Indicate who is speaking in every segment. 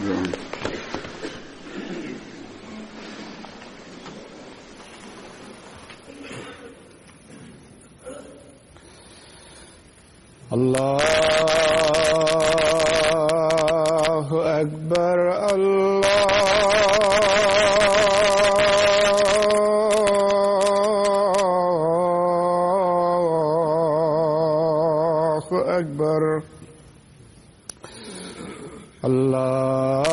Speaker 1: الله أكبر الله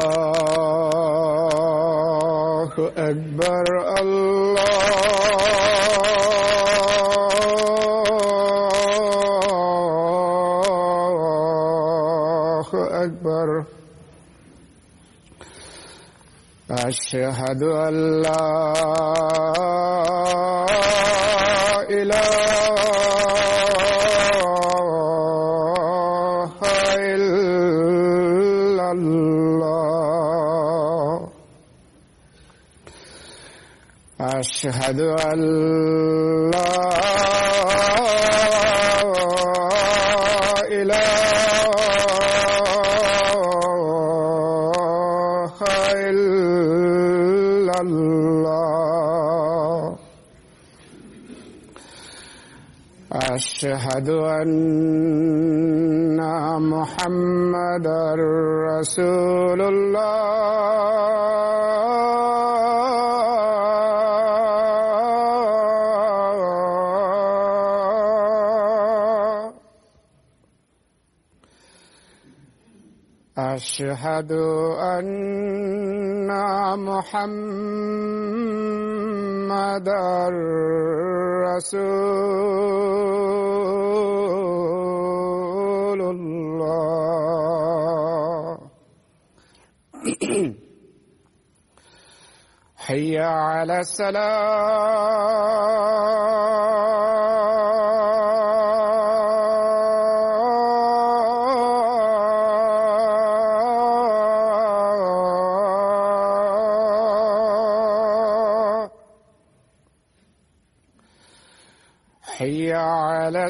Speaker 1: أكبر الله أكبر أشهد أن لا إله إلا الله أشهد أن لا أشهد أن محمدًا رسول الله أشهد أن محمدًا رسول الله حي على حي على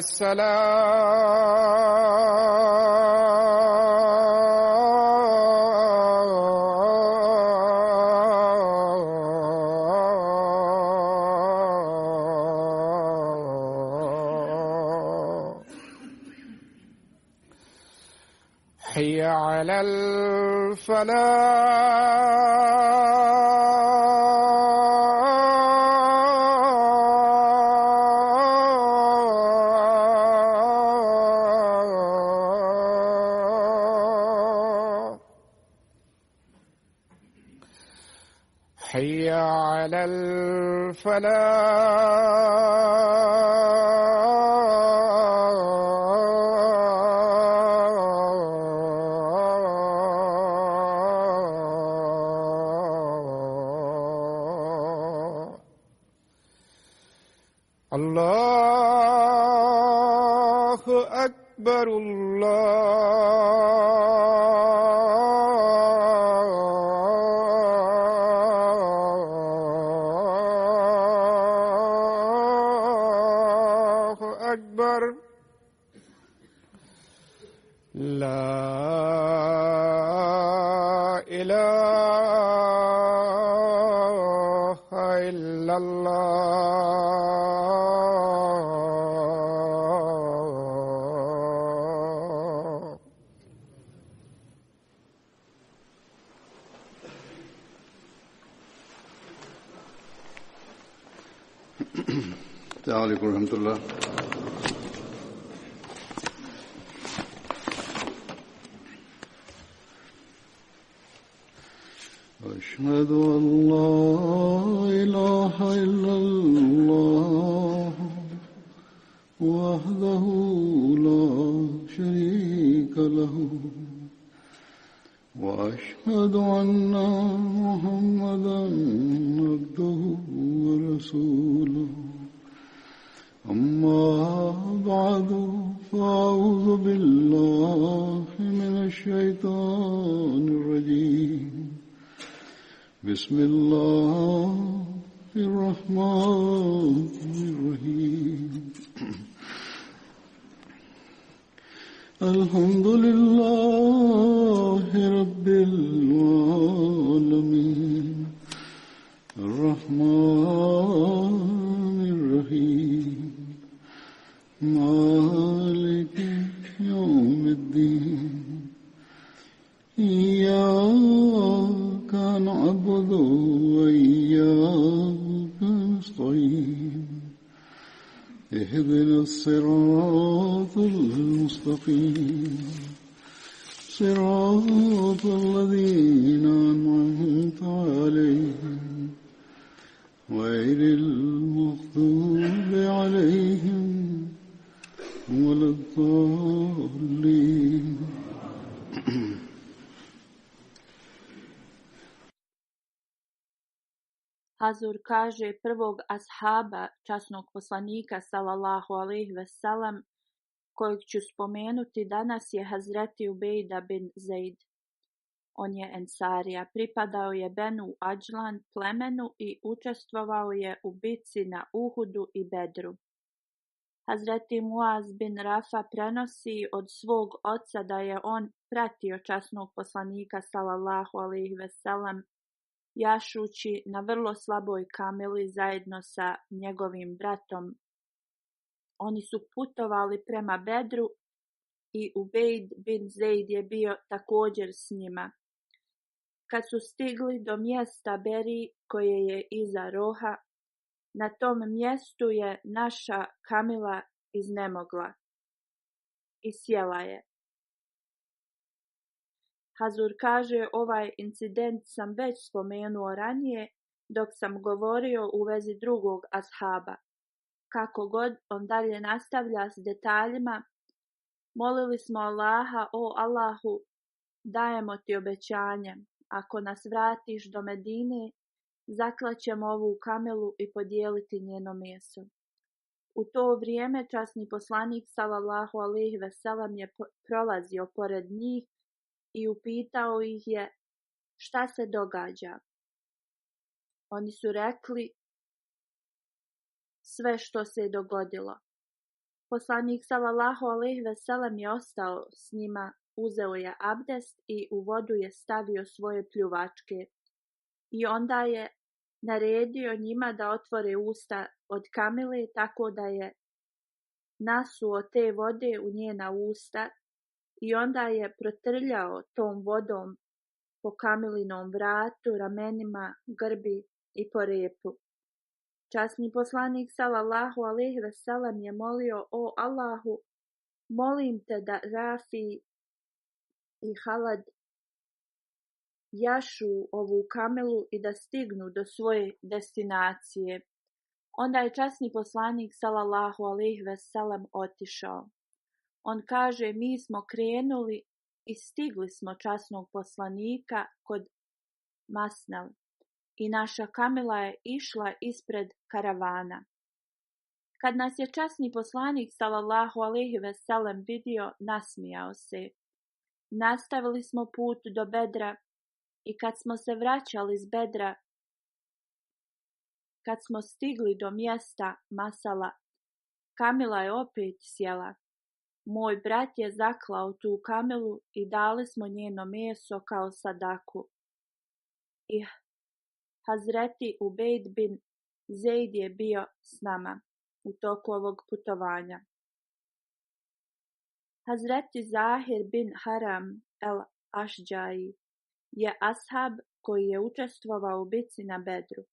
Speaker 1: حي على حي على الله أكبر الله أكبر لا إله إلا الله
Speaker 2: السلام عليكم ورحمة الله. أشهد أن لا إله إلا الله وحده لا شريك له وأشهد أن محمدًا عبده ورسوله أما بعد فأعوذ بالله من الشيطان الرجيم بسم الله الرحمن الرحيم الحمد لله رب العالمين إياك نعبد وإياك نستعين اهدنا الصراط المستقيم صراط الذين أنعمت عليهم غير المغضوب عليهم ولا الضالين.
Speaker 3: Hazur kaže prvog ashaba časnog poslanika sallallahu alejhi ve sellem, kojeg ću spomenuti danas, je Hazreti Ubejda bin Zeid. On je Ensarija, pripadao je Benu Adžlan plemenu i učestvovao je u bitci na Uhudu i Bedru. Hazreti Muaz bin Rafa prenosi od svog oca da je on pratio časnog poslanika sallallahu alejhi ve sellem jašući na vrlo slaboj kamili zajedno sa njegovim bratom. Oni su putovali prema Bedru i Ubejd bin Zeid je bio također s njima. Kad su stigli do mjesta Beri koje je iza Roha, na tom mjestu je naša kamila iznemogla i sjela je. Hazur kaže, ovaj incident sam već spomenuo ranije dok sam govorio u vezi drugog ashaba. Kako god, on dalje nastavlja s detaljima. Molili smo Allaha: o Allahu, dajemo ti obećanje, ako nas vratiš do Medine, zaklaćemo ovu kamelu i podijeliti njeno meso. U to vrijeme časni poslanik sallallahu alejhi ve sellem je prolazio pored njih i upitao ih je: šta se događa? Oni su rekli sve što se je dogodilo. Poslanik sallallahu alejhi ve sellem je ostao s njima, uzeo je abdest i u vodu je stavio svoje pljuvačke. I onda je naredio njima da otvore usta od kamile tako da je nasuo te vode u njena usta i onda je protrljao tom vodom po kamilinom vratu, ramenima, grbi i po repu. Časni poslanik sallallahu alejhi ve sellem je molio: o Allahu, molim te da Rafi i Halad jašu ovu kamelu i da stignu do svoje destinacije. Onda je časni poslanik sallallahu alejhi ve sellem otišao. On kaže: mi smo krenuli i stigli smo časnog poslanika kod Masnel i naša kamila je išla ispred karavana. Kad nas je časni poslanik sallallahu alejhi ve sellem vidio, nasmijao se. Nastavili smo put do Bedra i kad smo se vraćali iz Bedra, kad smo stigli do mjesta Masala, kamila je opet sjela. Moj brat je zaklao tu kamilu i dali smo njeno meso kao sadaku. I Hazreti Ubejd bin Zeid je bio s nama u toku ovog putovanja. Hazreti Zahir bin Haram el-Ašđaji je ashab koji je učestvovao u bitci na Bedru.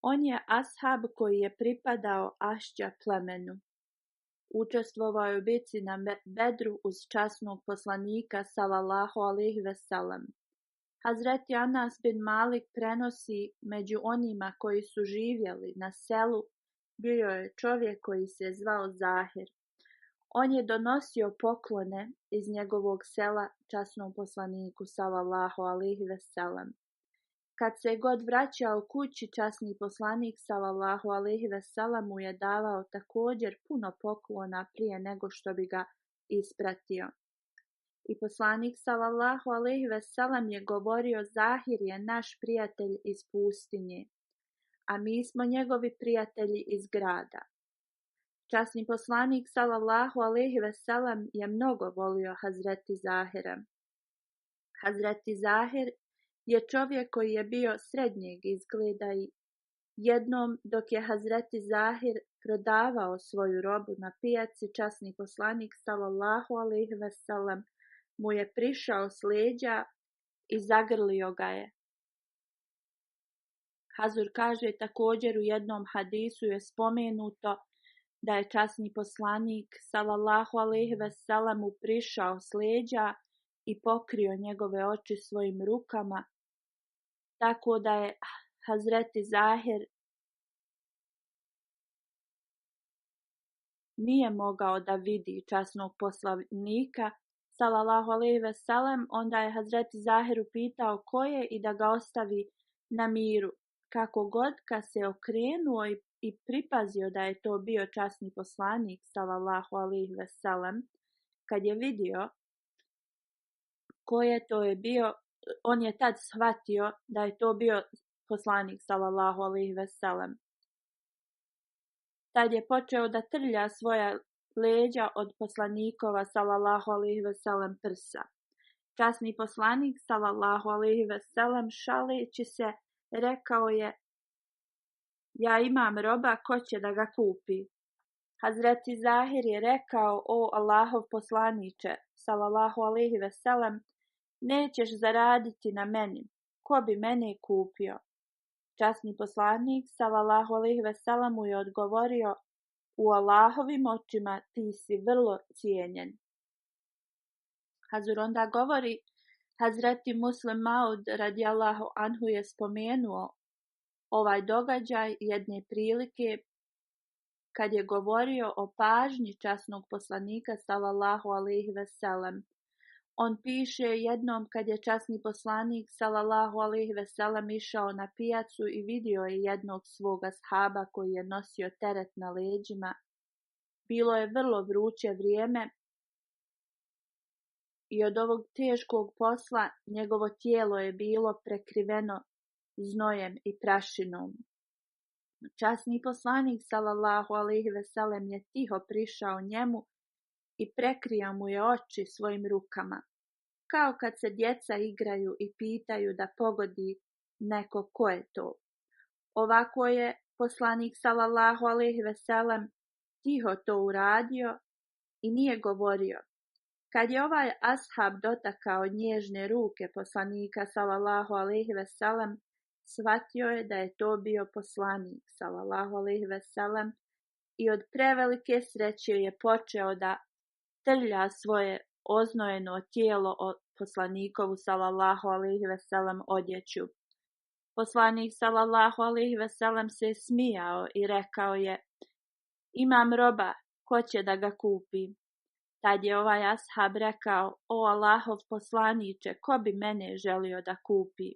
Speaker 3: On je ashab koji je pripadao Ašđa plemenu. Učestvovao je u bitci na Bedru uz časnog poslanika sallallahu alejhi ve sellem. Hazreti Anas bin Malik prenosi: među onima koji su živjeli na selu bio je čovjek koji se zvao Zahir. On je donosio poklone iz njegovog sela časnom poslaniku sallallahu alejhi ve sellem. Kad se god vraćao kući, časni poslanik sallallahu alejhi ve sellem mu je davao također puno poklona prije nego što bi ga ispratio. I poslanik sallallahu alejhi ve sellem je govorio: Zahir je naš prijatelj iz pustinje, a mi smo njegovi prijatelji iz grada. Časni poslanik sallallahu alejhi ve sellem je mnogo volio Hazreti Zahira. Hazreti Zahir je čovjek koji je bio srednjeg izgleda i jednom dok je Hazreti Zahir prodavao svoju robu na pijaci, časni poslanik sallallahu alejhi ve sellem mu je prišao s leđa i zagrlio ga je. Hazur kaže također u jednom hadisu je spomenuto da je časni poslanik sallallahu alejhi ve sellem mu prišao s leđa i pokrio njegove oči svojim rukama, tako da je Hazreti Zahir nije mogao da vidi časnog poslanika sallallahu alejhi ve sellem. Onda je Hazreti Zahir upitao ko je i da ga ostavi na miru. Kako god, kad se okrenuo i pripazio da je to bio časni poslanik sallallahu alejhi ve sellem, kad je vidio ko je to je bio, on je tad shvatio da je to bio poslanik sallallahu alejhi ve sellem. Tad je počeo da trlja svoja leđa od poslanikova sallallahu alejhi ve sellem prsa. Časni poslanik sallallahu alejhi ve sellem šaleći se rekao je: ja imam roba, ko će da ga kupi? Hazreti Zahir je rekao: o Allahov poslaniče sallallahu alejhi ve sellem, nećeš zaraditi na meni, ko bi mene kupio? Časni poslanik sallallahu alejhi ve sellem mu je odgovorio: u Allahovim očima ti si vrlo cijenjen. Hazur onda govori: Hazreti Muslim Maud radijallahu anhu je spomenuo ovaj događaj jedne prilike kad je govorio o pažnji časnog poslanika sallallahu alejhi ve sellem. On piše jednom kad je časni poslanik sallallahu alejhi ve sellem išao na pijacu i vidio je jednog svoga ashaba koji je nosio teret na leđima. Bilo je vrlo vruće vrijeme i od ovog teškog posla njegovo tijelo je bilo prekriveno znojem i prašinom. Časni poslanik sallallahu alejhi ve sellem je tiho prišao njemu i prekrio mu je oči svojim rukama, kao kad se djeca igraju i pitaju da pogodi neko ko je to. Ovako je poslanik sallallahu alejhi ve sellem tiho to uradio i nije govorio. Kad je ovaj ashab dotakao nježne ruke poslanika sallallahu alejhi ve sellem, shvatio je da je to bio poslanik sallallahu alejhi ve sellem i od prevelike sreće je počeo da trlja svoje oznojeno tijelo od poslanikovu sallallahu alejhi ve sellem odjeću. Poslanik sallallahu alejhi ve sellem se smijao i rekao je: imam roba, ko će da ga kupi? Tad je ovaj ashab rekao: o Allahov poslaniče, ko bi mene želio da kupi?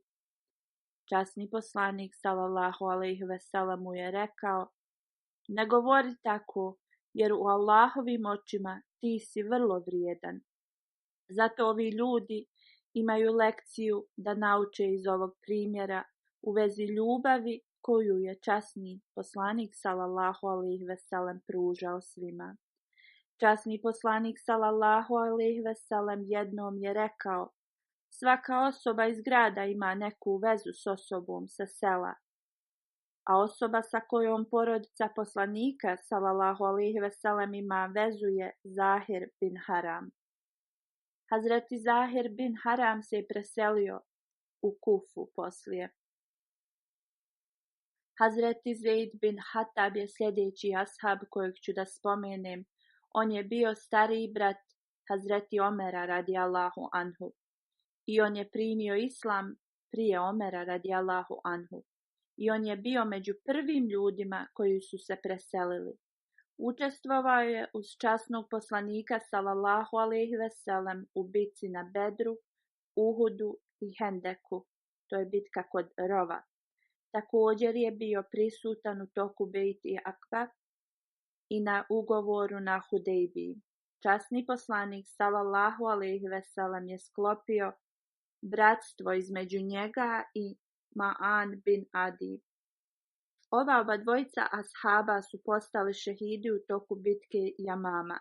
Speaker 3: Časni poslanik sallallahu alejhi ve sellem mu je rekao: ne govori tako, jer u Allahovim očima ti si vrlo vrijedan. Zato ovi ljudi imaju lekciju da nauče iz ovog primjera u vezi ljubavi koju je časni poslanik sallallahu alejhi ve sellem pružao svima. Časni poslanik sallallahu alejhi ve sellem jednom je rekao: svaka osoba iz grada ima neku vezu s osobom sa sela, a osoba sa kojom porodica poslanika sallallahu alejhi ve sellem ima vezu je Zahir bin Haram. Hazreti Zahir bin Haram se je preselio u Kufu poslije. Hazreti Zeid bin Hatab je sljedeći ashab kojeg ću da spomenem. On je bio stariji brat Hazreti Omera radijallahu anhu i on je primio islam prije Omera radijallahu anhu i on je bio među prvim ljudima koji su se preselili. Učestvovao je uz časnog poslanika sallallahu alejhi ve sellem u bitci na Bedru, Uhudu i Hendeku, to je bitka kod rova. Također je bio prisutan u toku Bejt i Akba i na ugovoru na Hudejbiji. Časni poslanik sallallahu alejhi ve sellem je sklopio bratstvo između njega i Ma'an bin Adi. Ova oba dvojica ashaba su postali šehidi u toku bitke Jamama.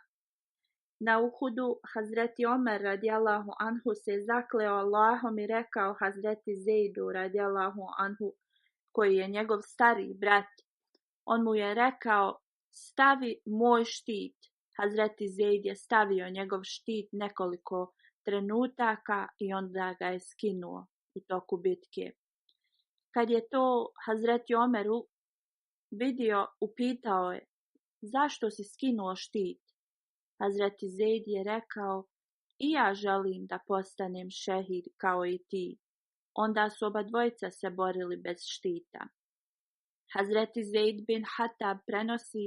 Speaker 3: Na Uhudu Hazreti Omer radijallahu anhu se zakleo Allahom i rekao Hazreti Zejdu radijallahu anhu, koji je njegov stariji brat. On mu je rekao: stavi moj štit. Hazreti Zejd je stavio njegov štit nekoliko trenutaka i onda ga je skinuo u toku bitke. Kad je to Hazreti Omer vidio, upitao je: zašto si skinuo štit? Hazreti Zeid je rekao: i ja želim da postanem šehid kao i ti. Onda su oba dvojica se borili bez štita. Hazreti Zeid bin Hatab prenosi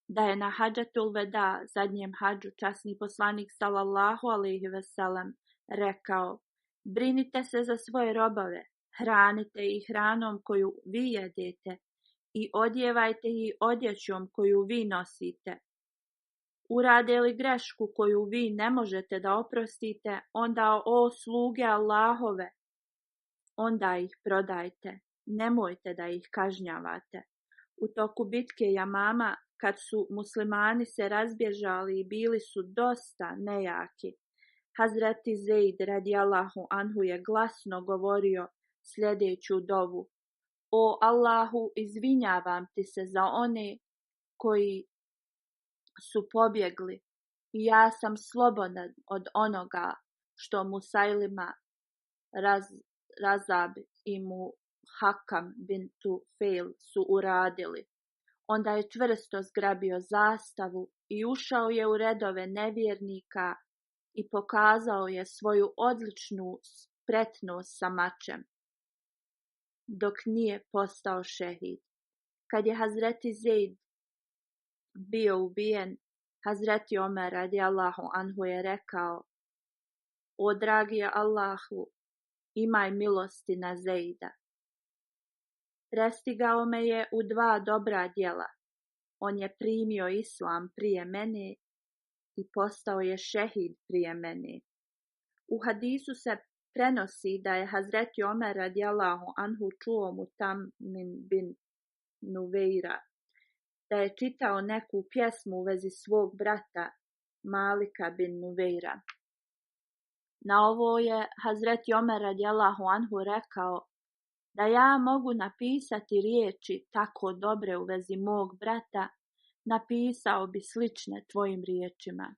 Speaker 3: da je na Hadžatul Veda, zadnjem hadžu, časni poslanik sallallahu alejhi ve sellem rekao: brinite se za svoje robove, hranite ih hranom koju vi jedete i odjevajte ih odjećom koju vi nosite. Urade li grešku koju vi ne možete da oprostite, onda o sluge Allahove, onda ih prodajte, nemojte da ih kažnjavate. U toku bitke Jamama, kad su muslimani se razbježali i bili su dosta nejaki, Hazreti Zeid radijallahu anhu je glasno govorio sljedeću dovu: o Allahu, izvinjavam ti se za one koji su pobjegli i ja sam slobodan od onoga što Musailima Razab i Hakam bin Tufail su uradili. Onda je čvrsto zgrabio zastavu i ušao je u redove nevjernika i pokazao je svoju odličnu spretnost sa mačem, dok nije postao šehid. Kad je Hazreti Zeid bio ubijen, Hazreti Omer radijallahu anhu je rekao: o dragi Allahu, imaj milosti na Zeida. Prestigao me je u 2 dobra djela. On je primio islam prije mene i postao je šehid prije mene. U hadisu se prenosi da je Hazreti Omer radijallahu anhu čuo Mutamin bin Nuveira da je čitao neku pjesmu u vezi svog brata Malika bin Nuveira. Na ovo je Hazreti Omer radijallahu anhu rekao: da ja mogu napisati riječi tako dobre u vezi mog brata, napisao bi slične tvojim riječima.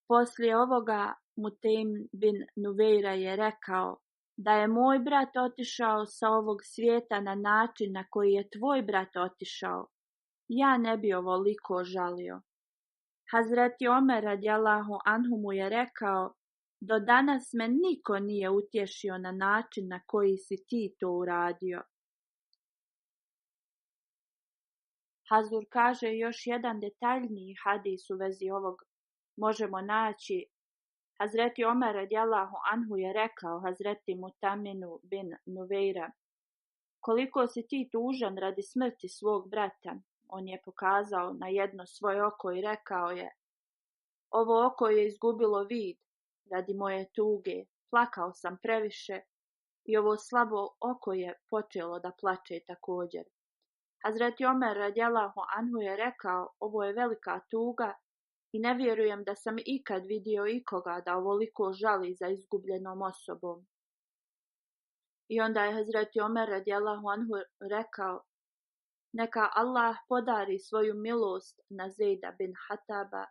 Speaker 3: Poslije ovoga Mutaim bin Nuveira je rekao: da je moj brat otišao sa ovog svijeta na način na koji je tvoj brat otišao, ja ne bi ovoliko žalio. Hazreti Omer radijallahu anhu mu je rekao: do danas me niko nije utješio na način na koji si ti to uradio. Hazur kaže još jedan detaljniji hadis u vezi ovog možemo naći. Hazreti Omer radijallahu anhu je rekao Hazreti Mutaminu bin Nuveira: koliko si ti tužan radi smrti svog brata? On je pokazao na jedno svoje oko i rekao je: ovo oko je izgubilo vid radi moje tuge, plakao sam previše i ovo slabo oko je počelo da plače također. Hazreti Omer radijallahu anhu je rekao: ovo je velika tuga i ne vjerujem da sam ikad vidio ikoga da ovoliko žali za izgubljenom osobom. I onda je Hazreti Omer radijallahu anhu rekao: neka Allah podari svoju milost na Zeida bin Hataba,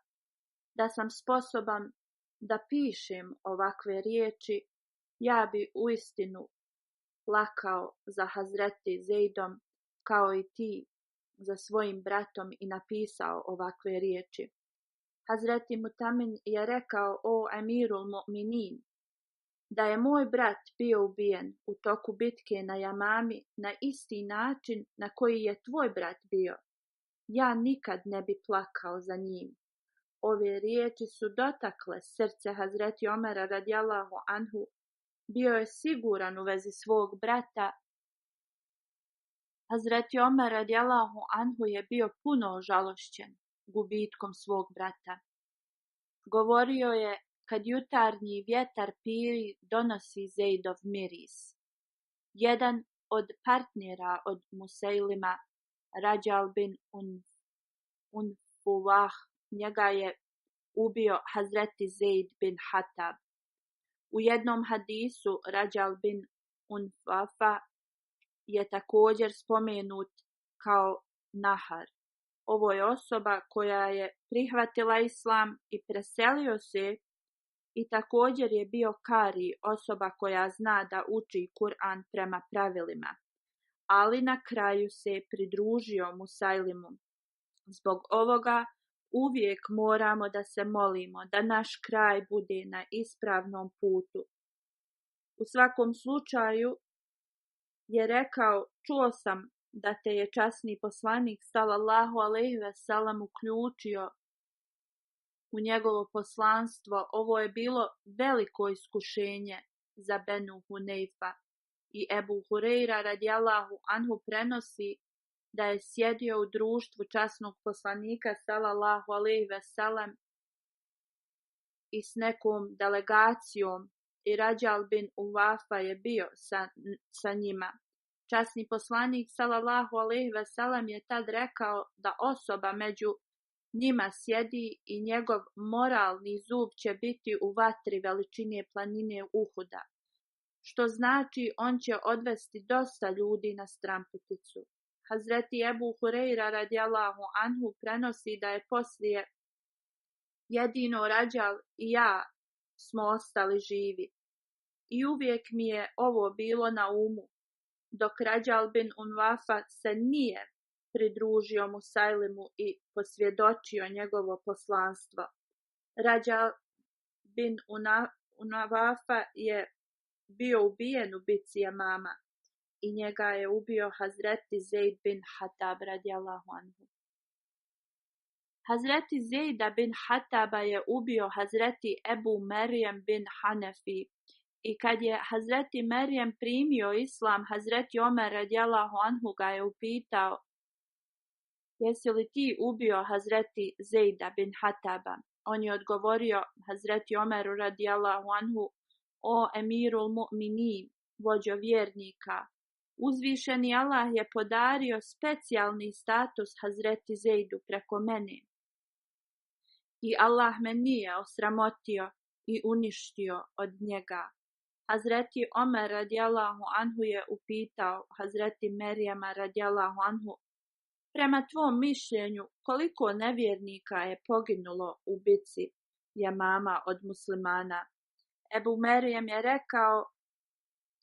Speaker 3: da sam sposoban da pišem ovakve riječi, ja bi uistinu plakao za Hazreti Zeidom kao i ti za svojim bratom i napisao ovakve riječi. Hazreti Mutamin je rekao: o Emirul Mu'minin, da je moj brat bio ubijen u toku bitke na Jamami na isti način na koji je tvoj brat bio, ja nikad ne bi plakao za njim. Ove riječi su dotakle srce Hazreti Omera radijallahu anhu. Bio je siguran u vezi svog brata. Hazreti Omer radijallahu anhu je bio puno ožalošćen gubitkom svog brata. Govorio je: kad jutarnji vjetar piri, donosi Zeidov miris. Jedan od partnera od Musailima, Rađal bin Unfuvah, njega je ubio Hazreti Zeid bin Hatab. U jednom hadisu Rađal bin Unfafa je također spomenut kao Nahar. Ovo je osoba koja je prihvatila islam i preselio se i također je bio kari, osoba koja zna da uči Kur'an prema pravilima. Ali na kraju se pridružio Musajlimu. Zbog ovoga uvijek moramo da se molimo da naš kraj bude na ispravnom putu. U svakom slučaju je rekao, čuo sam da te je časni poslanik sallallahu alejhi ve sellem uključio u njegovo poslanstvo. Ovo je bilo veliko iskušenje za Benu Hunejfa. I Ebu Hurejra radijallahu anhu prenosi da je sjedio u društvu časnog poslanika sallallahu alejhi ve sellem i s nekom delegacijom i Rađal bin Uvafa je bio sa njima. Časni poslanik sallallahu alejhi ve sellem je tad rekao da osoba među njima sjedi i njegov moralni zub će biti u vatri veličine planine Uhuda, što znači on će odvesti dosta ljudi na stranputicu. Hazreti Ebu Hurejra radijallahu anhu prenosi da je poslije jedino Rađal i ja smo ostali živi. I uvijek mi je ovo bilo na umu, dok Rađal bin Unvafa se nije pridružio Musajlimu i posvjedočio njegovo poslanstvo. Rađal bin Unvafa je bio ubijen u bici Jamama i njega je ubio Hazreti Zeid bin Hatab radijallahu anhu. Hazreti Zeida bin Hataba je ubio Hazreti Ebu Merijem bin Hanefi i kad je Hazreti Merijem primio islam, Hazreti Omer radijallahu anhu ga je upitao, jesi li ti ubio Hazreti Zeida bin Hataba? On je odgovorio Hazreti Omeru radijallahu anhu, o emirul mu'minin, vođo vjernika, uzvišeni Allah je podario specijalni status Hazreti Zeidu preko mene. I Allah me nije osramotio i uništio od njega. Hazreti Omer radijallahu anhu je upitao Hazreti Merijema radijallahu anhu, prema tvom mišljenju koliko nevjernika je poginulo u bici Jamama od muslimana? Ebu Merijem je rekao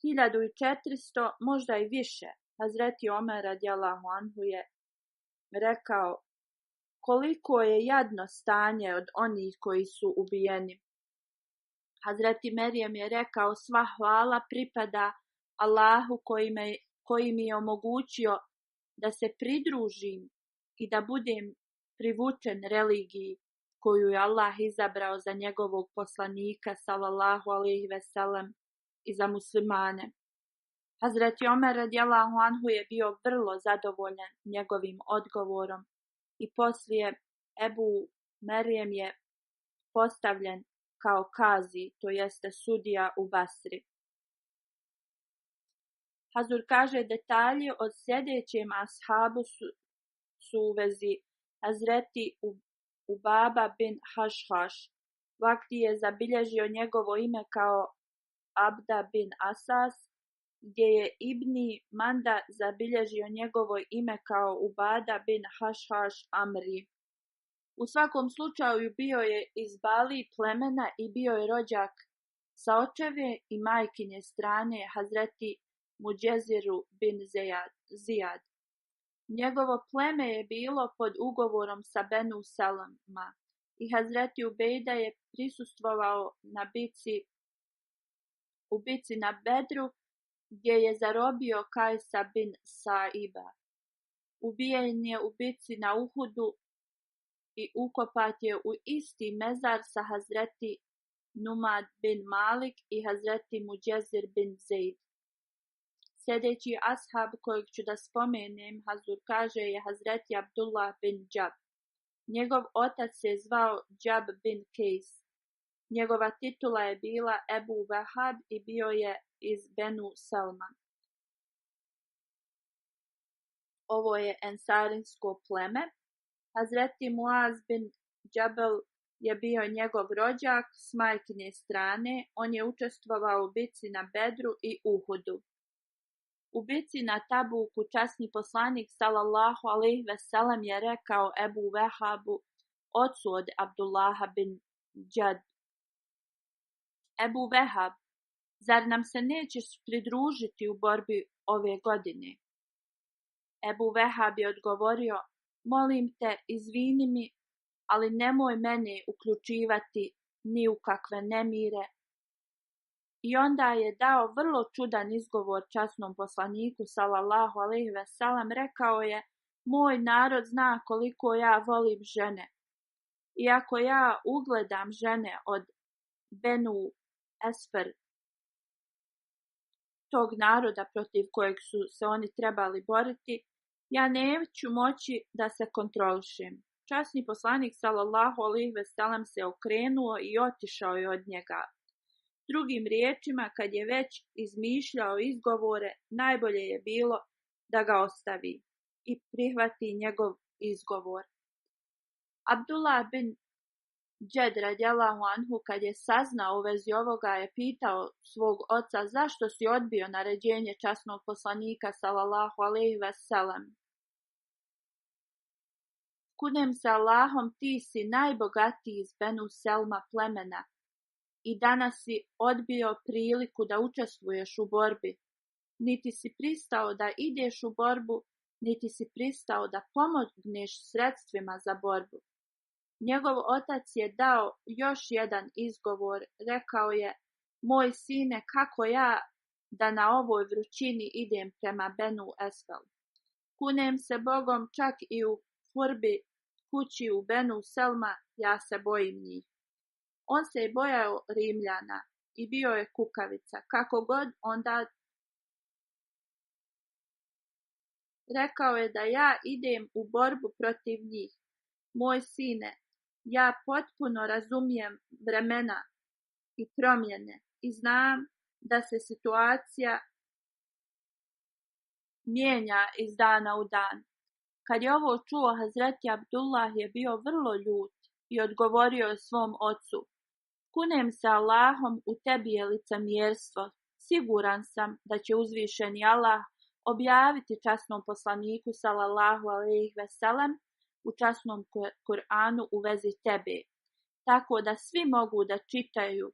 Speaker 3: 1400, možda i više. Hazreti Omer radijallahu anhu je rekao, koliko je jadno stanje od onih koji su ubijeni. Hazreti Merijem je rekao, sva hvala pripada Allahu koji mi je omogućio da se pridružim i da budem privučen religiji koju je Allah izabrao za njegovog poslanika sallallahu alejhi ve sellem i za muslimane. Hazreti Omer radijallahu anhu je bio vrlo zadovoljan njegovim odgovorom i poslije Ebu Merijem je postavljen kao kazi, to jeste sudija u Basri. Hazur kaže, detalji od sljedećem ashabu su u vezi Hazreti Ubaba bin Hašhaš. Vakti je zabilježio njegovo ime kao Abda bin Asas, gdje je Ibni Manda zabilježio njegovo ime kao Ubada bin Hašhaš Amri. U svakom slučaju bio je iz Bali plemena i bio je rođak sa očeve i majkinje strane Hazreti Muđeziru bin Zijad. Njegovo pleme je bilo pod ugovorom sa Benu Selama i Hazreti Ubejda je prisustvovao u bici na Bedru, gdje je zarobio Kajsa bin Saiba. Ubijen je u bici na Uhudu i ukopat je u isti mezar sa Hazreti Numad bin Malik i Hazreti Muđezir bin Zeid. Sljedeći ashab kojeg ću da spomenem, Hazur kaže, je Hazreti Abdullah bin Džab. Njegov otac se zvao Džab bin Kejs. Njegova titula je bila Ebu Vahab i bio je iz Benu Selma. Ovo je ensarinsko pleme. Hazreti Muaz bin Džabel je bio njegov rođak s majkine strane. On je učestvovao u bici na Bedru i Uhudu. U bici na Tabuku časni poslanik sallallahu alejhi ve sellem je rekao Ebu Vehabu, ocu od Abdullaha bin Džad: Ebu Vehab, zar nam se nećeš pridružiti u borbi ove godine? Ebu Vehab je odgovorio: molim te, izvini mi, ali nemoj mene uključivati ni u kakve nemire. I onda je dao vrlo čudan izgovor časnom poslaniku sallallahu alejhi ve sellem. Rekao je: moj narod zna koliko ja volim žene. I ako ja ugledam žene od Benu Esfer, tog naroda protiv kojeg su se oni trebali boriti, ja neću moći da se kontrolišem. Časni poslanik sallallahu alejhi ve sellem se okrenuo i otišao je od njega. Drugim riječima, kad je već izmišljao izgovore, najbolje je bilo da ga ostavi i prihvati njegov izgovor. Abdullah bin Džed radijallahu anhu, kad je saznao u vezi ovoga, je pitao svog oca: zašto si odbio naređenje časnog poslanika sallallahu alejhi ve sellem? Kunem se Allahom, ti si najbogatiji iz Benu Selma plemena i danas si odbio priliku da učestvuješ u borbi. Niti si pristao da ideš u borbu, niti si pristao da pomogneš sredstvima za borbu. Njegov otac je dao još jedan izgovor. Rekao je: moj sine, kako ja da na ovoj vrućini idem prema Benu Esfel? Kunem se Bogom, čak i u furbi kući u Benu Selma ja se bojim njih. On se je bojao Rimljana i bio je kukavica. Kako god, onda rekao je da ja idem u borbu protiv njih. Moj sine, ja potpuno razumijem vremena i promjene i znam da se situacija mijenja iz dana u dan. Kad je ovo čuo, Hazreti Abdullah je bio vrlo ljut i odgovorio je svom ocu: kunem se Allahom, u tebi je licemjerstvo. Siguran sam da će uzvišeni Allah objaviti časnom poslaniku sallallahu alejhi ve sellem u časnom Kur'anu u vezi tebe, tako da svi mogu da čitaju.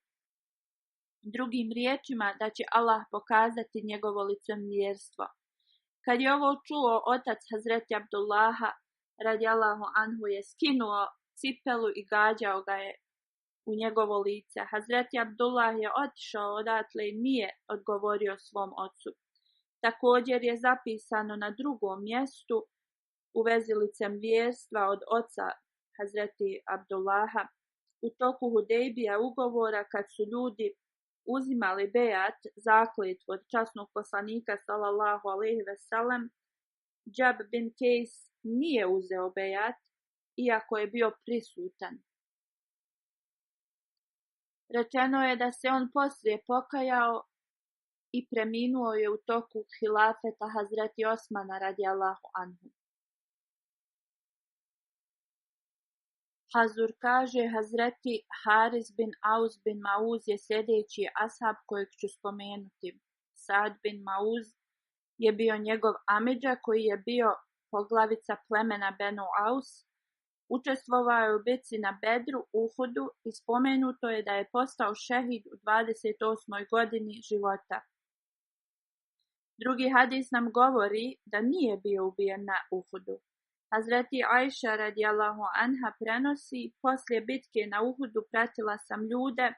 Speaker 3: Drugim riječima, da će Allah pokazati njegovo licemjerstvo. Kad je ovo čuo, otac Hazreti Abdullaha radijallahu anhu je skinuo cipelu i gađao ga je u njegovo lice. Hazreti Abdullah je otišao odatle i nije odgovorio svom ocu. Također je zapisano na drugom mjestu u vezi licemjerstva od oca Hazreti Abdullaha: u toku Hudejbija ugovora, kad su ljudi uzimali bejat, zakletvu od časnog poslanika sallallahu alejhi ve sellem, Džab bin Kejs nije uzeo bejat, iako je bio prisutan. Rečeno je da se on poslije pokajao i preminuo je u toku hilafeta Hazreti Osmana radijallahu anhu. Hazur kaže: Hazreti Haris bin Aus bin Mauz je sljedeći ashab kojeg ću spomenuti. Saad bin Mauz je bio njegov amidža, koji je bio poglavica plemena Benu Aus. Učestvovao je u bici na Bedru, Uhudu, i spomenuto je da je postao šehid u 28. godini života. Drugi hadis nam govori da nije bio ubijen na Uhudu. Hazreti Ajša radijallahu anha prenosi: poslije bitke na Uhudu pratila sam ljude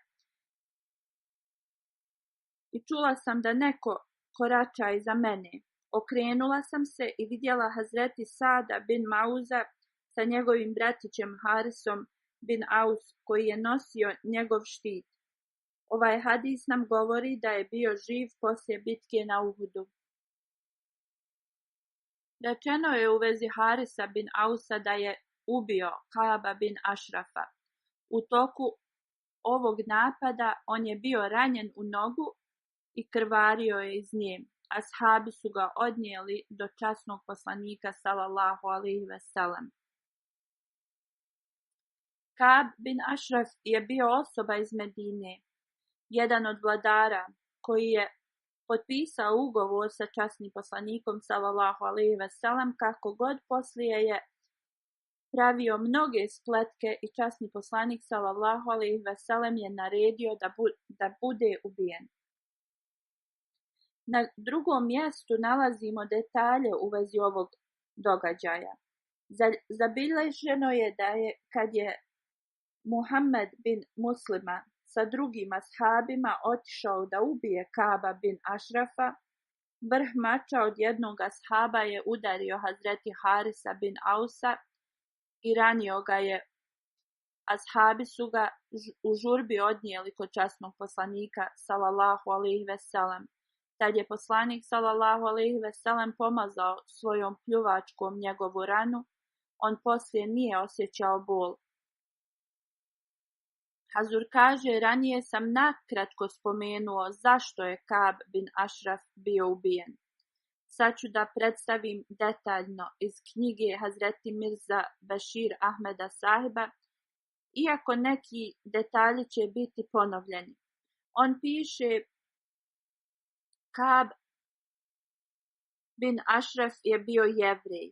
Speaker 3: i čula sam da neko korača iza mene. Okrenula sam se i vidjela Hazreti Sada bin Mauza sa njegovim bratićem Harisom bin Aus, koji je nosio njegov štit. Ovaj hadis nam govori da je bio živ poslije bitke na Uhudu. Rečeno je u vezi Harisa bin Ausa da je ubio Kaaba bin Ašrafa. U toku ovog napada on je bio ranjen u nogu i krvario je iz nje. Ashabi su ga odnijeli do časnog poslanika sallallahu alejhi ve sellem. Kaab bin Ašraf je bio osoba iz Medine, jedan od vladara koji je potpisao ugovor sa časnim poslanikom sallallahu alejhi ve sellem, kako god poslije je pravio mnoge spletke i časni poslanik sallallahu alejhi ve sellem je naredio da bude ubijen. Na drugom mjestu nalazimo detalje u vezi ovog događaja. Zabilježeno je da je kad je Muhammed bin Muslima sa drugim ashabima otišao da ubije Kaba bin Ašrafa, vrh mača od jednog ashaba je udario Hazreti Harisa bin Ausa i ranio ga je. Ashabi su ga u žurbi odnijeli kod časnog poslanika sallallahu alejhi ve sellem. Tad je poslanik sallallahu alejhi ve sellem pomazao svojom pljuvačkom njegovu ranu, on poslije nije osjećao bol. Hazur kaže, ranije sam nakratko spomenuo zašto je Kab bin Ašraf bio ubijen. Sad ću da predstavim detaljno iz knjige Hazreti Mirza Bešir Ahmeda Sahiba, iako neki detalji će biti ponovljeni. On piše, Kab bin Ašraf je bio Jevrej.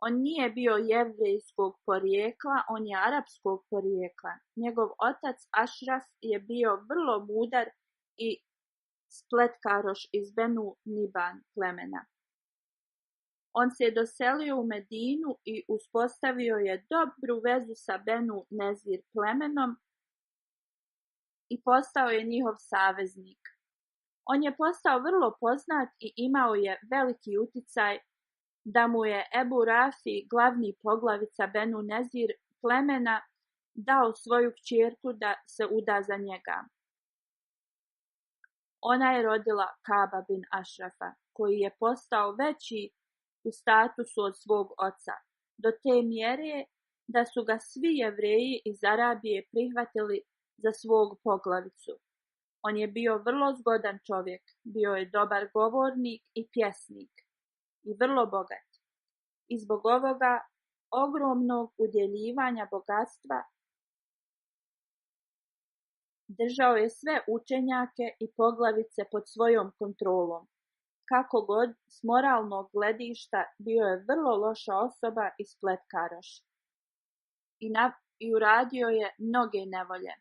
Speaker 3: On nije bio jevrejskog porijekla, on je arapskog porijekla. Njegov otac Ašraf je bio vrlo mudar i spletkaroš iz Benu Niban plemena. On se doselio u Medinu i uspostavio je dobru vezu sa Benu Nezir plemenom i postao je njihov saveznik. On je postao vrlo poznat i imao je veliki uticaj da mu je Ebu Rafi, glavni poglavica Benu Nezir plemena, dao svoju kćerku da se uda za njega. Ona je rodila Kaba bin Ašrafa, koji je postao veći u statusu od svog oca, do te mjere da su ga svi Jevreji iz Arabije prihvatili za svog poglavicu. On je bio vrlo zgodan čovjek, bio je dobar govornik i pjesnik i vrlo bogat. I zbog ovoga ogromnog udjeljivanja bogatstva držao je sve učenjake i poglavice pod svojom kontrolom. Kako god, s moralnog gledišta bio je vrlo loša osoba i spletkaroš. I uradio je mnoge nevolje.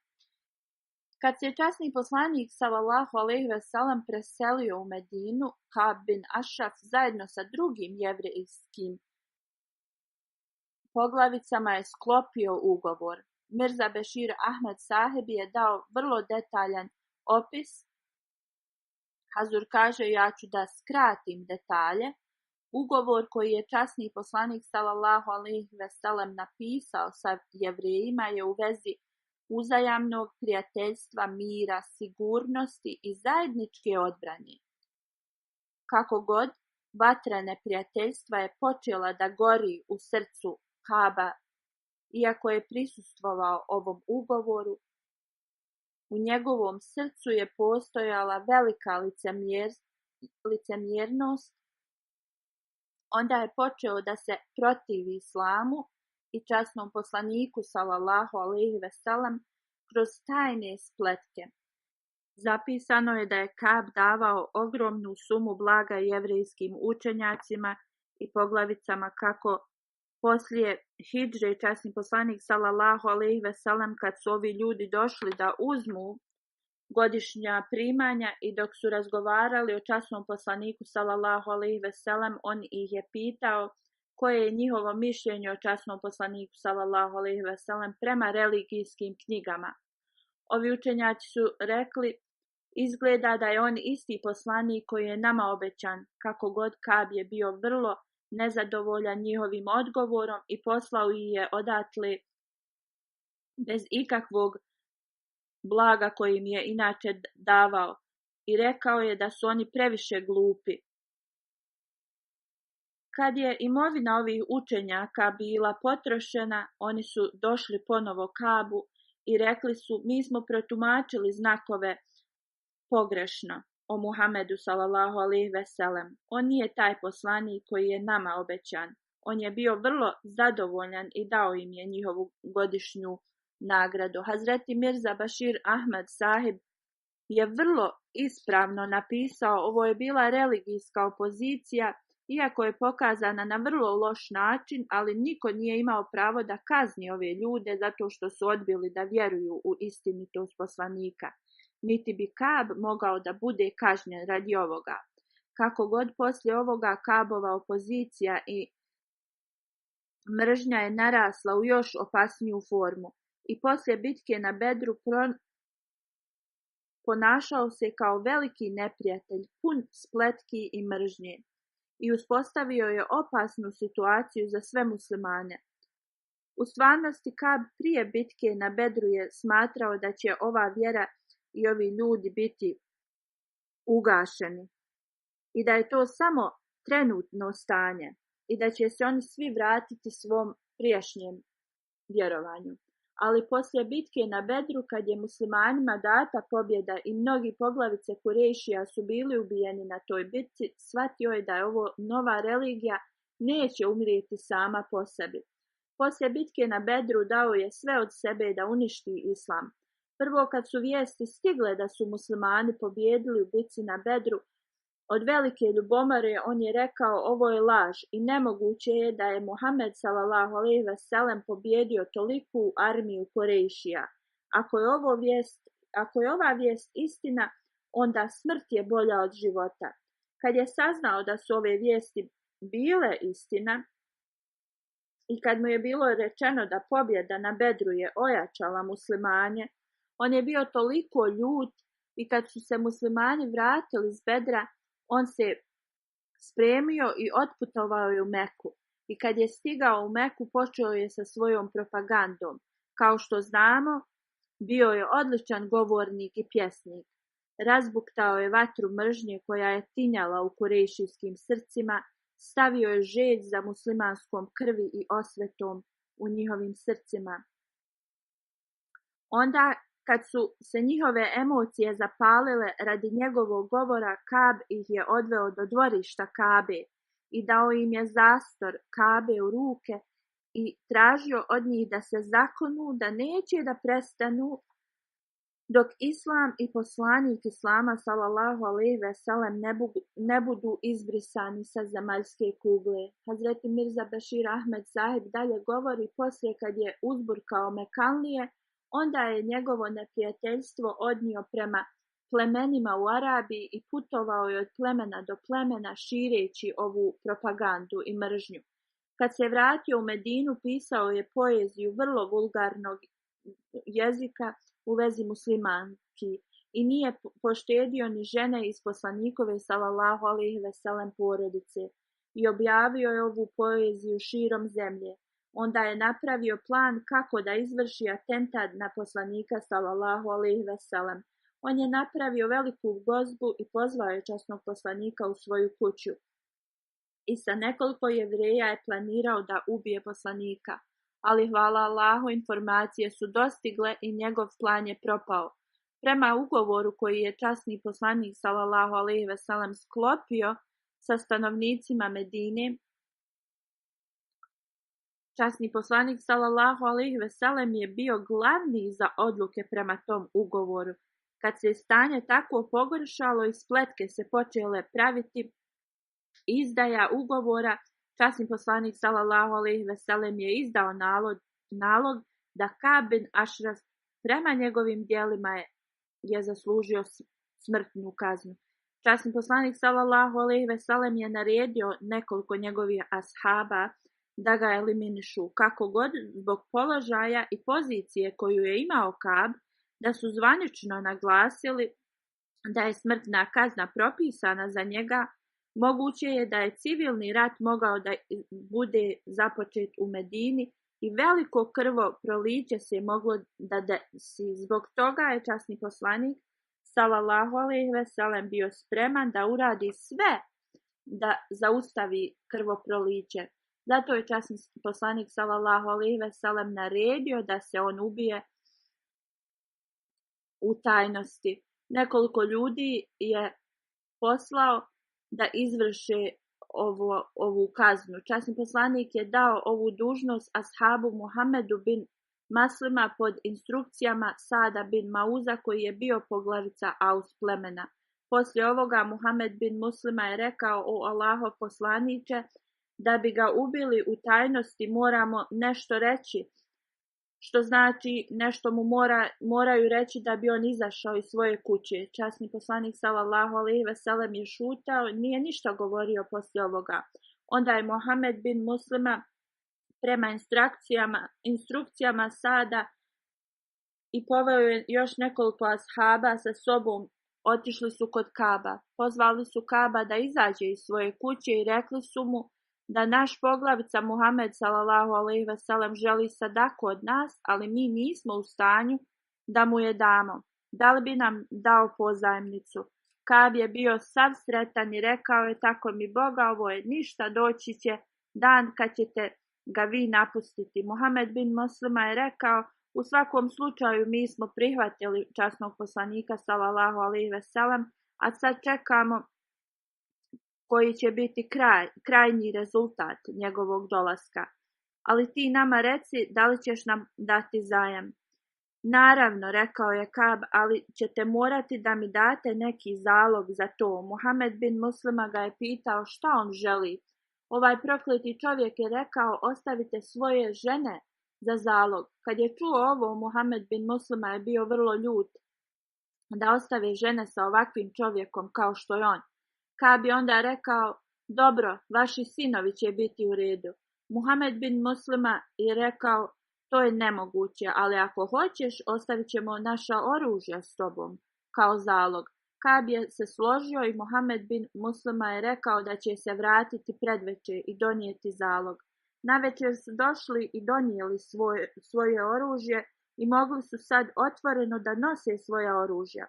Speaker 3: Kad se časni poslanik sallallahu alejhi ve sellem preselio u Medinu, Kab bin Ašraf zajedno sa drugim jevrejskim poglavicama je sklopio ugovor. Mirza Bešir Ahmed Sahib je dao vrlo detaljan opis. Hazur kaže, ja ću da skratim detalje. Ugovor koji je časni poslanik sallallahu alejhi ve sellem napisao sa Jevrejima je u vezi uzajamnog prijateljstva, mira, sigurnosti i zajedničke odbrane. Kako god, vatra neprijateljstva je počela da gori u srcu Kaba, iako je prisustvovao ovom ugovoru. U njegovom srcu je postojala velika licemjernost. Onda je počeo da se protivi islamu i časnom poslaniku sallallahu alejhi ve sellem kroz tajne spletke. Zapisano je da je Kab davao ogromnu sumu blaga jevrejskim učenjacima i poglavicama kako poslije hidže časni poslanik sallallahu alejhi ve sellem, kad su ovi ljudi došli da uzmu godišnja primanja i dok su razgovarali o časnom poslaniku sallallahu alejhi ve sellem, on ih je pitao koje je njihovo mišljenje o časnom poslaniku sallallahu alejhi ve sellem prema religijskim knjigama. Ovi učenjaci su rekli, izgleda da je on isti poslanik koji je nama obećan. Kako god, Kab je bio vrlo nezadovoljan njihovim odgovorom i poslao ih je odatle bez ikakvog blaga koji im je inače davao i rekao je da su oni previše glupi. Kad je imovina ovih učenjaka bila potrošena, oni su došli ponovo Kabu i rekli su, mi smo protumačili znakove pogrešno o Muhammedu sallallahu alejhi ve sellem. On nije taj poslanik koji je nama obećan. On je bio vrlo zadovoljan i dao im je njihovu godišnju nagradu. Hazreti Mirza Bešir Ahmed Sahib je vrlo ispravno napisao, ovo je bila religijska opozicija, iako je pokazana na vrlo loš način, ali niko nije imao pravo da kazni ove ljude zato što su odbili da vjeruju u istinitost poslanika. Niti bi Kab mogao da bude kažnjen radi ovoga. Kako god poslije ovoga Kabova opozicija i mržnja je narasla u još opasniju formu. I poslije bitke na Bedru ponašao se kao veliki neprijatelj, pun spletki i mržnje. I uspostavio je opasnu situaciju za sve muslimane. U stvarnosti Kab prije bitke na Bedru je smatrao da će ova vjera i ovi ljudi biti ugašeni i da je to samo trenutno stanje i da će se oni svi vratiti svom prijašnjem vjerovanju. Ali poslije bitke na Bedru, kad je muslimanima data pobjeda i mnogi poglavice Kurejšija su bili ubijeni na toj bitci, shvatio je da je ovo nova religija neće umrijeti sama po sebi. Poslije bitke na Bedru dao je sve od sebe da uništi islam. Prvo, kad su vijesti stigle da su muslimani pobjedili u bitci na Bedru, od velike ljubomore on je rekao, ovo je laž i nemoguće je da je Muhammed sallallahu alejhi ve sellem pobjedio toliku armiju Kurejšija. Ako je ova vijest istina, onda smrt je bolja od života. Kad je saznao da su ove vijesti bile istina i kad mu je bilo rečeno da pobjeda na Bedru je ojačala muslimane, on je bio toliko ljut i kad su se muslimani vratili iz Bedra, on se spremio i otputovao je u Meku. I kad je stigao u Meku, počeo je sa svojom propagandom. Kao što znamo, bio je odličan govornik i pjesnik. Razbuktao je vatru mržnje koja je tinjala u kurejšijskim srcima, stavio je žeđ za muslimanskom krvi i osvetom u njihovim srcima. Onda, kad su se njihove emocije zapalile radi njegovog govora, Kab ih je odveo do dvorišta Kabe i dao im je zastor Kabe u ruke i tražio od njih da se zakonu da neće da prestanu dok Islam i poslanik Islama sallallahu alejhi ve sellem ne budu izbrisani sa zemaljske kugle. Hazreti Mirza Bešir Ahmed Sahib dalje govori, poslije kad je uzburkao Mekanlije, onda je njegovo neprijateljstvo odnio prema plemenima u Arabiji i putovao je od plemena do plemena šireći ovu propagandu i mržnju. Kad se vratio u Medinu, pisao je poeziju vrlo vulgarnog jezika u vezi muslimanki i nije poštedio ni žene iz poslanikove sallallahu alejhi ve sellem porodice i objavio je ovu poeziju širom zemlje. Onda je napravio plan kako da izvrši atentat na poslanika sallallahu alejhi ve sellem. On je napravio veliku gozbu i pozvao je časnog poslanika u svoju kuću. I sa nekoliko Jevreja je planirao da ubije poslanika. Ali hvala Allahu, informacije su dostigle i njegov plan je propao. Prema ugovoru koji je časni poslanik sallallahu alejhi ve sellem sklopio sa stanovnicima Medine, časni poslanik sallallahu alejhi ve sellem je bio glavni za odluke prema tom ugovoru. Kad se stanje tako pogoršalo i spletke se počele praviti, izdaja ugovora, časni poslanik sallallahu alejhi ve sellem je izdao nalog da Kab bin Ašraf prema njegovim djelima je zaslužio smrtnu kaznu. Časni poslanik sallallahu alejhi ve sellem je naredio nekoliko njegovih ashaba da ga eliminišu, kako god zbog položaja i pozicije koju je imao Kab, da su zvanično naglasili da je smrtna kazna propisana za njega. Moguće je da je civilni rat mogao da bude započet u Medini i veliko krvoproliće se moglo da desi. Zbog toga je časni poslanik sallallahu alejhi ve sellem bio spreman da uradi sve da zaustavi krvoproliće. Zato je časni poslanik sallallahu alejhi ve sellem naredio da se on ubije u tajnosti. Nekoliko ljudi je poslao da izvrše ovu kaznu. Časni poslanik je dao ovu dužnost ashabu Muhammedu bin Maslima pod instrukcijama Sada bin Mauza koji je bio poglavica Aus plemena. Poslije ovoga Muhammed bin Muslima je rekao: o Allahov poslaniče, da bi ga ubili u tajnosti moramo nešto reći, što znači nešto mu moraju reći da bi on izašao iz svoje kuće. Časni poslanik sallallahu alejhi ve sellem je šutao, nije ništa govorio poslije ovoga. Onda je Muhammed bin Muslima prema instrukcijama Sada i poveo je još nekoliko ashaba sa sobom. Otišli su kod Kaba. Pozvali su Kaba da izađe iz svoje kuće i rekli su mu da naš poglavica Muhammed sallallahu alejhi ve sellem želi sadaku od nas, ali mi nismo u stanju da mu je damo. Da li bi nam dao pozajmnicu? Kab je bio sav sretan i rekao je: tako mi Boga, ovo je ništa, doći će dan kad ćete ga vi napustiti. Muhammed bin Muslima je rekao: u svakom slučaju mi smo prihvatili časnog poslanika sallallahu alejhi ve sellem, a sad čekamo koji će biti krajnji rezultat njegovog dolaska. Ali ti nama reci, da li ćeš nam dati zajam? Naravno, rekao je Kab, ali ćete morati da mi date neki zalog za to. Muhammed bin Muslima ga je pitao šta on želi. Ovaj prokleti čovjek je rekao: ostavite svoje žene za zalog. Kad je čuo ovo, Muhammed bin Muslima je bio vrlo ljut da ostave žene sa ovakvim čovjekom kao što je on. Kab je onda rekao: dobro, vaši sinovi će biti u redu. Muhammed bin Muslima je rekao: to je nemoguće, ali ako hoćeš, ostavit ćemo naša oružja s tobom kao zalog. Kab je se složio i Muhammed bin Muslima je rekao da će se vratiti predveče i donijeti zalog. Navečer su došli i donijeli svoje oružje i mogli su sad otvoreno da nose svoja oružja.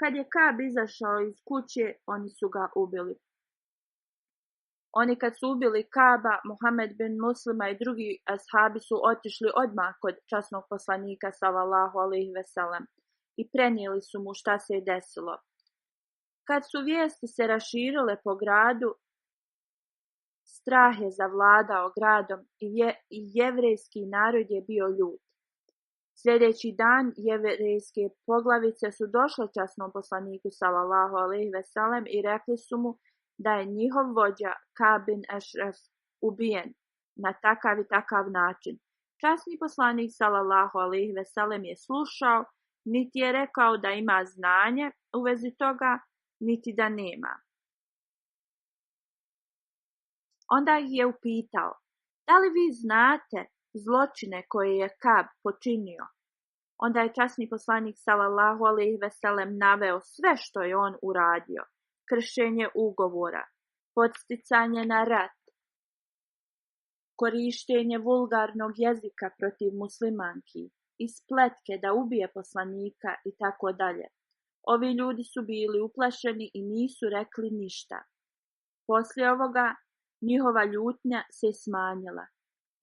Speaker 3: Kad je Kab izašao iz kuće, oni su ga ubili. Oni kad su ubili Kaba, Muhammed bin Muslima i drugi ashabi su otišli odmah kod časnog poslanika sallallahu alejhi ve sellem i prenijeli su mu šta se je desilo. Kad su vijesti se raširile po gradu, strah je zavladao gradom i jevrejski narod je bio ljut. Sljedeći dan jevrejske poglavice su došle časnom poslaniku sallallahu alejhi ve sellem i rekli su mu da je njihov vođa Kab bin Ashraf ubijen na takav i takav način. Časni poslanik sallallahu alejhi ve sellem je slušao, niti je rekao da ima znanje u vezi toga, niti da nema. Onda ih je upitao: da li vi znate zločine koje je Kab počinio? Onda je časni poslanik sallallahu alejhi ve sellem naveo sve što je on uradio: kršenje ugovora, podsticanje na rat, korištenje vulgarnog jezika protiv muslimanki i spletke da ubije poslanika i tako dalje. Ovi ljudi su bili uplašeni i nisu rekli ništa. Poslije ovoga njihova ljutnja se smanjila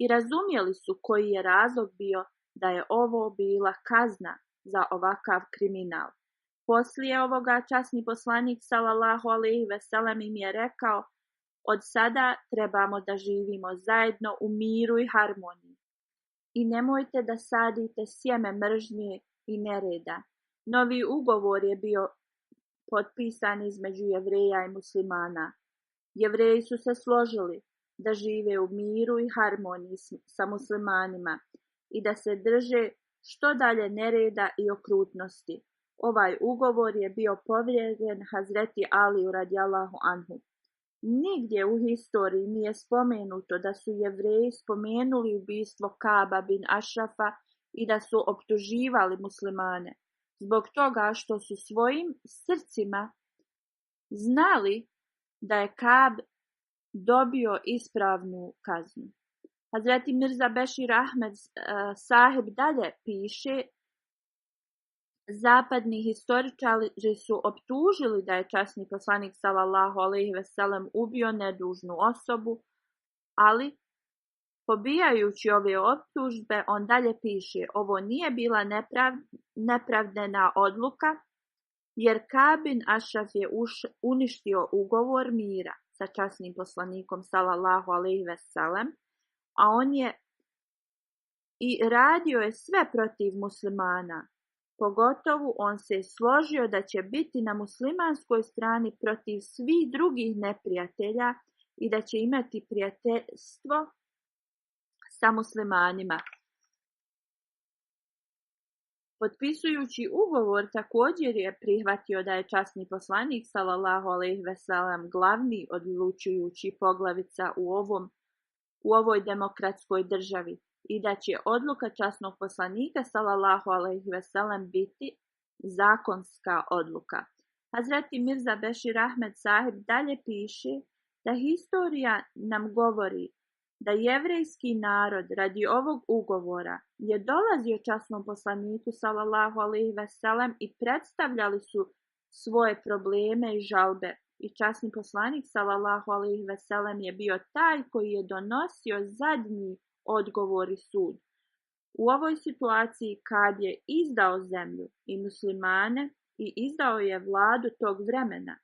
Speaker 3: i razumjeli su koji je razlog bio da je ovo bila kazna za ovakav kriminal. Poslije ovoga časni poslanik sallallahu alejhi ve sellem im je rekao: od sada trebamo da živimo zajedno u miru i harmoniji. I nemojte da sadite sjeme mržnje i nereda. Novi ugovor je bio potpisan između Jevreja i muslimana. Jevreji su se složili da žive u miru i harmoniji sa muslimanima i da se drže što dalje nereda i okrutnosti. Ovaj ugovor je bio povrijeđen Hazreti Aliju radijallahu anhu. Nigdje u historiji nije spomenuto da su Jevreji spomenuli ubistvo Kaba bin Ašrafa i da su optuživali muslimane, zbog toga što su svojim srcima znali da je Kab dobio ispravnu kaznu. Hazreti Mirza Bešir Ahmed sahib dalje piše: zapadni historičari su optužili da je časni poslanik sallallahu alejhi ve sellem ubio nedužnu osobu, ali pobijajući ove optužbe on dalje piše: ovo nije bila nepravdena odluka, jer Kab bin Ašraf je uništio ugovor mira sa časnim poslanikom sallallahu alejhi ve sellem, a on je i radio je sve protiv muslimana. Pogotovo on se složio da će biti na muslimanskoj strani protiv svih drugih neprijatelja i da će imati prijateljstvo sa muslimanima. Potpisujući ugovor također je prihvatio da je časni poslanik sallallahu alejhi ve sellem glavni odlučujući poglavica u ovoj demokratskoj državi i da će odluka časnog poslanika sallallahu alejhi ve sellem biti zakonska odluka. Hazreti Mirza Bešir Ahmed Sahib dalje piše da historija nam govori da jevrejski narod radi ovog ugovora je dolazio časnom poslaniku sallallahu alejhi ve sellem i predstavljali su svoje probleme i žalbe. I časni poslanik sallallahu alejhi ve sellem je bio taj koji je donosio zadnji odgovor i sud. U ovoj situaciji kad je izdao zemlju i muslimane i izdao je vladu tog vremena,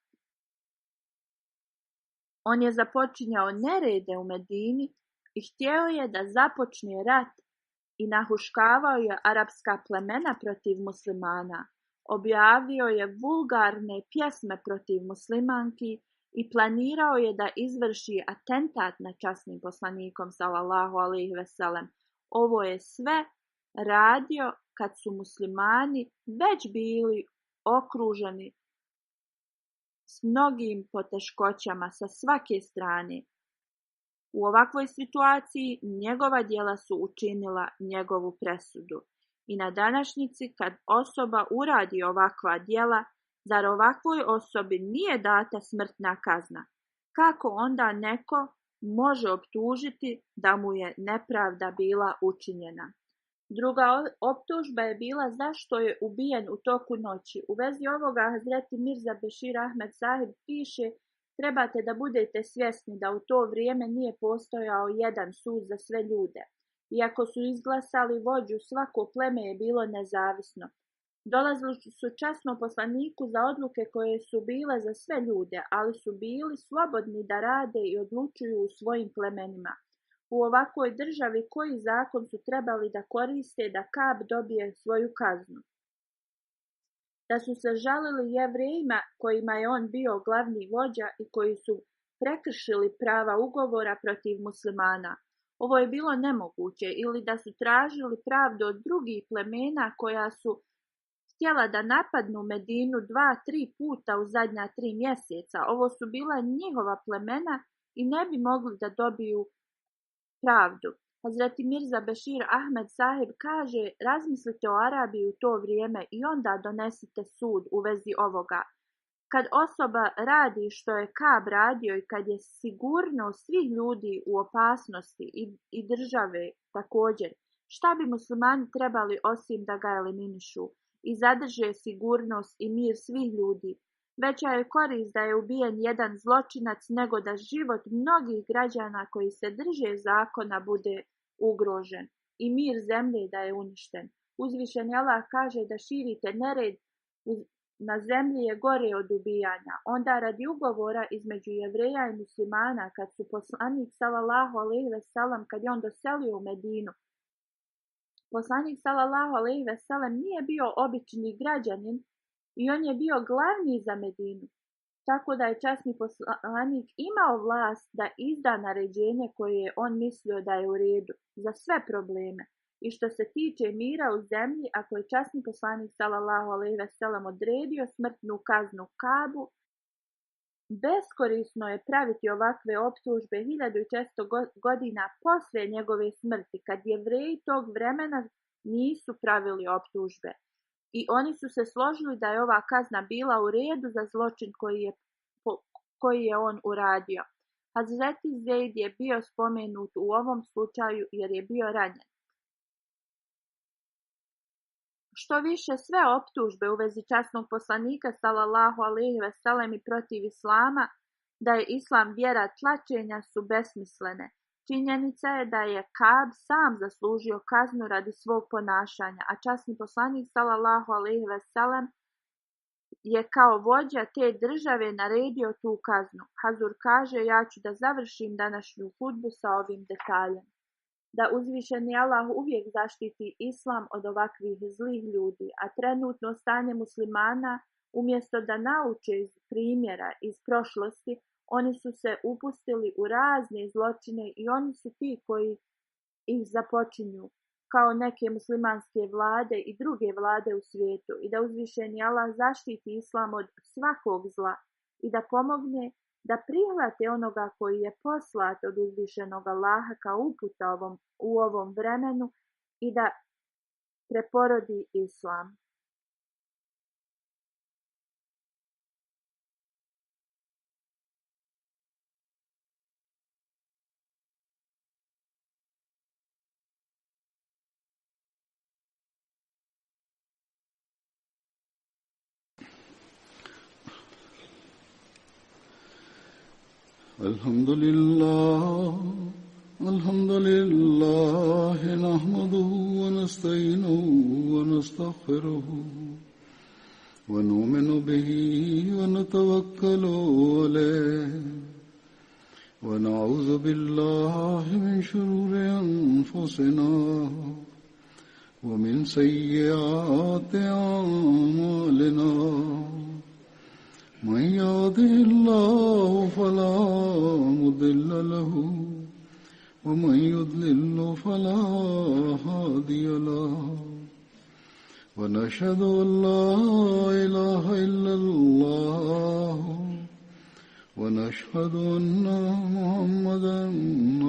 Speaker 3: on je započinjao nerede u Medini i htio je da započne rat i nahuškavao je arapska plemena protiv muslimana. Objavio je vulgarne pjesme protiv muslimanki i planirao je da izvrši atentat na časnim poslanikom sallallahu alejhi ve sellem. Ovo je sve radio kad su muslimani već bili okruženi s mnogim poteškoćama sa svake strane. U ovakvoj situaciji njegova djela su učinila njegovu presudu. I na današnjici kad osoba uradi ovakva djela, zar ovakvoj osobi nije data smrtna kazna? Kako onda neko može optužiti da mu je nepravda bila učinjena? Druga optužba je bila zašto je ubijen u toku noći. U vezi ovoga Hazreti Mirza Bešir Ahmed Sahib piše: trebate da budete svjesni da u to vrijeme nije postojao jedan sud za sve ljude. Iako su izglasali vođu, svako pleme je bilo nezavisno. Dolazili su časnom poslaniku za odluke koje su bile za sve ljude, ali su bili slobodni da rade i odlučuju u svojim plemenima. U ovakvoj državi koji zakon su trebali da koriste da Kab dobije svoju kaznu? Da su se žalili Jevrejima kojima je on bio glavni vođa i koji su prekršili prava ugovora protiv muslimana. Ovo je bilo nemoguće, ili da su tražili pravdu od drugih plemena koja su htjela da napadnu Medinu 2-3 puta u zadnja 3 mjeseca. Ovo su bila njihova plemena i ne bi mogli da dobiju pravdu. Hazreti Mirza Bešir Ahmed Sahib kaže: razmislite o Arabiji u to vrijeme i onda donesite sud u vezi ovoga. Kad osoba radi što je Kab radio i kad je sigurnost svih ljudi u opasnosti i države također, šta bi muslimani trebali osim da ga eliminišu i zadrže sigurnost i mir svih ljudi? Veća je korist da je ubijen jedan zločinac nego da život mnogih građana koji se drže zakona bude ugrožen i mir zemlje da je uništen. Uzvišeni Allah kaže da širite nered na zemlji je gore od ubijanja. Onda radi ugovora između Jevreja i muslimana, kad su poslanik sallallahu alejhi ve sellem, kad je on doselio u Medinu, poslanik sallallahu alejhi ve sellem nije bio obični građanin i on je bio glavni za Medinu. Tako da je časni poslanik imao vlast da izda naređenje koje je on mislio da je u redu za sve probleme. I što se tiče mira u zemlji, ako je časni poslanik sallallahu alejhi ve sellem odredio smrtnu kaznu Kabu, beskorisno je praviti ovakve optužbe 1400 godina poslije njegove smrti, kad Jevreji tog vremena nisu pravili optužbe. I oni su se složili da je ova kazna bila u redu za zločin koji je on uradio. Hazreti Zeid je bio spomenut u ovom slučaju jer je bio ranjen. Što više, sve optužbe u vezi časnog poslanika sallallahu alejhi ve sellem i protiv islama, da je islam vjera tlačenja, su besmislene. Činjenica je da je Kab sam zaslužio kaznu radi svog ponašanja, a časni poslanik sallallahu alejhi ve sellem je kao vođa te države naredio tu kaznu. Hazur kaže: ja ću da završim današnju hudbu sa ovim detaljem. da uzvišeni Allah uvijek zaštiti islam od ovakvih zlih ljudi, a trenutno stanje muslimana, umjesto da nauče iz primjera iz prošlosti, oni su se upustili u razne zločine i oni su ti koji ih započinju, kao neke muslimanske vlade i druge vlade u svijetu, i da uzvišeni Allah zaštiti islam od svakog zla i da pomogne da prihvate onoga koji je poslat od uzvišenog Allaha kao uputa u ovom vremenu i da preporodi islam.
Speaker 2: الحمد لله نحمده ونستعينه ونستغفره ونؤمن به ونتوكل عليه ونعوذ بالله من شرور أنفسنا ومن سيئات أعمالنا من يهده الله فلا مضل له ومن يضلل فلا هادي له ونشهد أن لا إله إلا الله ونشهد أن محمدا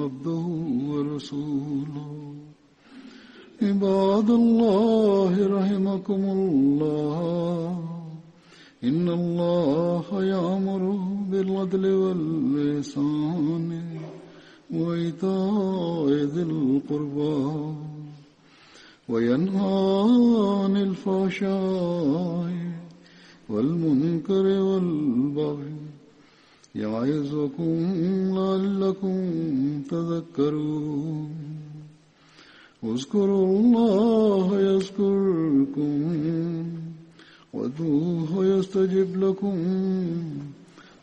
Speaker 2: عبده ورسوله عباد الله رحمكم الله إن الله يأمر بالعدل والإحسان وإيتاء ذي القربى وينهى عن الفحشاء والمنكر والبغي يعظكم لعلكم تذكرون اذكروا الله يذكركم وادعوه يستجب لكم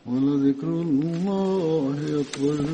Speaker 2: ولذكر الله أكبر.